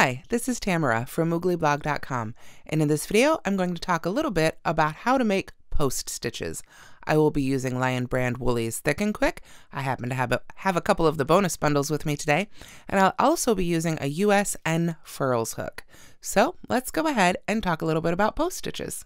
Hi, this is Tamara from mooglyblog.com, and in this video I'm going to talk a little bit about how to make post stitches. I will be using Lion Brand Woolies Thick and Quick. I happen to have a couple of the bonus bundles with me today, and I'll also be using a USN Furls hook. So let's go ahead and talk a little bit about post stitches.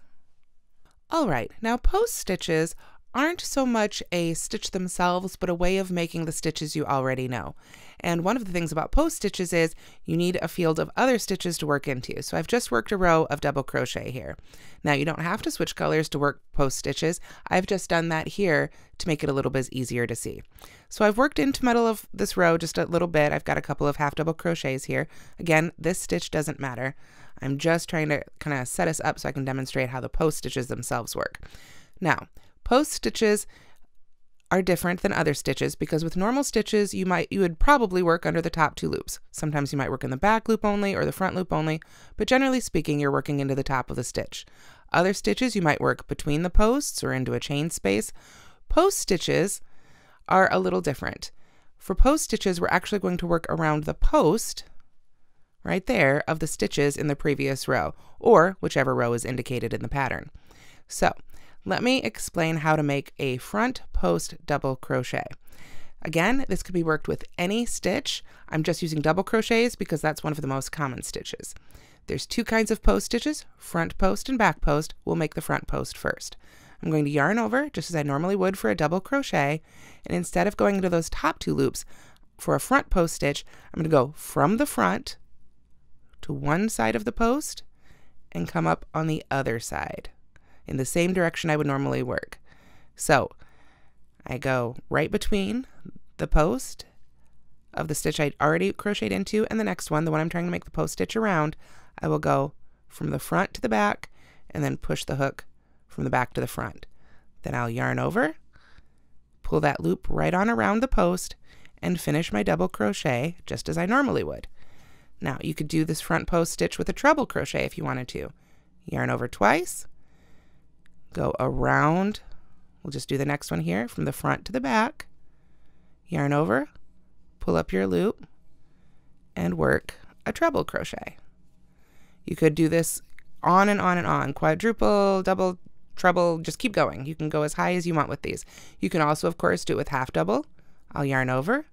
Alright, now post stitches aren't so much a stitch themselves, but a way of making the stitches you already know. And one of the things about post stitches is you need a field of other stitches to work into. So I've just worked a row of double crochet here. Now you don't have to switch colors to work post stitches. I've just done that here to make it a little bit easier to see. So I've worked into the middle of this row just a little bit. I've got a couple of half double crochets here. Again, this stitch doesn't matter. I'm just trying to kind of set us up so I can demonstrate how the post stitches themselves work. Now, post stitches are different than other stitches because with normal stitches you would probably work under the top two loops. Sometimes you might work in the back loop only or the front loop only, but generally speaking you're working into the top of the stitch. Other stitches you might work between the posts or into a chain space. Post stitches are a little different. For post stitches we're actually going to work around the post right there of the stitches in the previous row, or whichever row is indicated in the pattern. So let me explain how to make a front post double crochet. Again, this could be worked with any stitch. I'm just using double crochets because that's one of the most common stitches. There's two kinds of post stitches, front post and back post. We'll make the front post first. I'm going to yarn over just as I normally would for a double crochet, and instead of going into those top two loops for a front post stitch, I'm going to go from the front to one side of the post and come up on the other side in the same direction I would normally work. So I go right between the post of the stitch I already crocheted into and the next one, the one I'm trying to make the post stitch around. I will go from the front to the back and then push the hook from the back to the front. Then I'll yarn over, pull that loop right on around the post, and finish my double crochet just as I normally would. Now you could do this front post stitch with a treble crochet if you wanted to. Yarn over twice, go around, we'll just do the next one here, from the front to the back, yarn over, pull up your loop, and work a treble crochet. You could do this on and on and on, quadruple, double, treble, just keep going. You can go as high as you want with these. You can also, of course, do it with half double. I'll yarn over,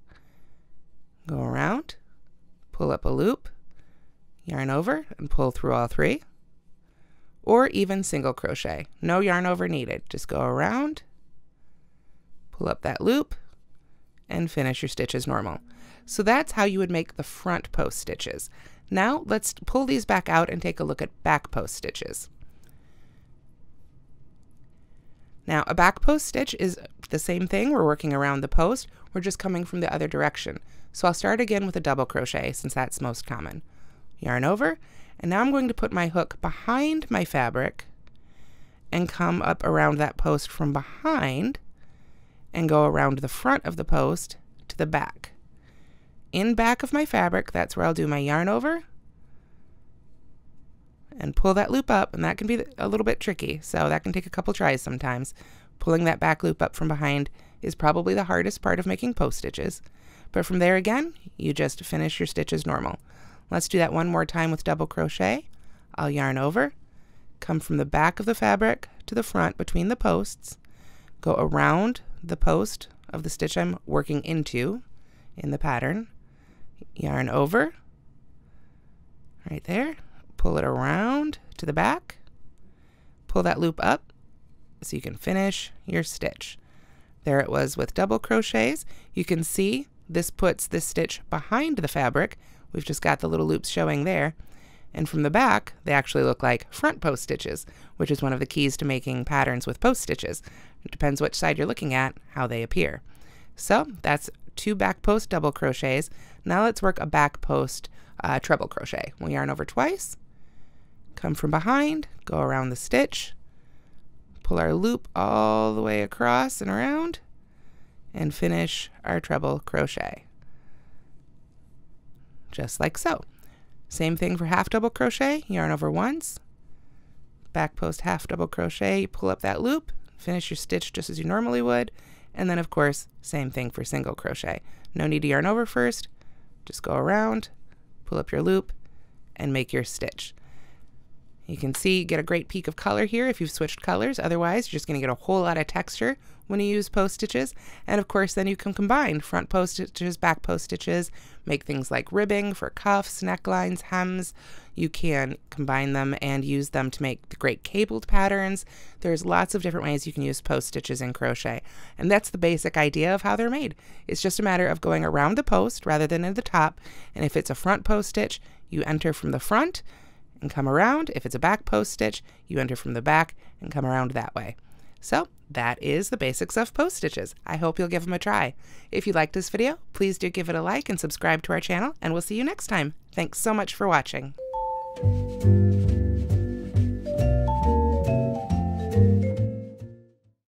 go around, pull up a loop, yarn over, and pull through all three. Or even single crochet. No yarn over needed. Just go around, pull up that loop, and finish your stitch as normal. So that's how you would make the front post stitches. Now let's pull these back out and take a look at back post stitches. Now a back post stitch is the same thing. We're working around the post. We're just coming from the other direction. So I'll start again with a double crochet since that's most common. Yarn over. And now I'm going to put my hook behind my fabric and come up around that post from behind and go around the front of the post to the back. In back of my fabric, that's where I'll do my yarn over and pull that loop up, and that can be a little bit tricky, so that can take a couple tries sometimes. Pulling that back loop up from behind is probably the hardest part of making post stitches, but from there again, you just finish your stitch as normal. Let's do that one more time with double crochet. I'll yarn over, come from the back of the fabric to the front between the posts, go around the post of the stitch I'm working into in the pattern, yarn over, right there, pull it around to the back, pull that loop up so you can finish your stitch. There it was with double crochets. You can see this puts this stitch behind the fabric. We've just got the little loops showing there. And from the back, they actually look like front post stitches, which is one of the keys to making patterns with post stitches. It depends which side you're looking at, how they appear. So that's two back post double crochets. Now let's work a back post treble crochet. We'll yarn over twice, come from behind, go around the stitch, pull our loop all the way across and around, and finish our treble crochet. Just like so. Same thing for half double crochet, yarn over once, back post half double crochet, you pull up that loop, finish your stitch just as you normally would, and then of course, same thing for single crochet. No need to yarn over first, just go around, pull up your loop, and make your stitch. You can see, get a great peek of color here if you've switched colors. Otherwise, you're just going to get a whole lot of texture when you use post stitches. And of course, then you can combine front post stitches, back post stitches, make things like ribbing for cuffs, necklines, hems. You can combine them and use them to make the great cabled patterns. There's lots of different ways you can use post stitches in crochet. And that's the basic idea of how they're made. It's just a matter of going around the post rather than at the top. And if it's a front post stitch, you enter from the front and come around. If it's a back post stitch, you enter from the back and come around that way. So that is the basics of post stitches. I hope you'll give them a try. If you liked this video, please do give it a like and subscribe to our channel, and we'll see you next time. Thanks so much for watching.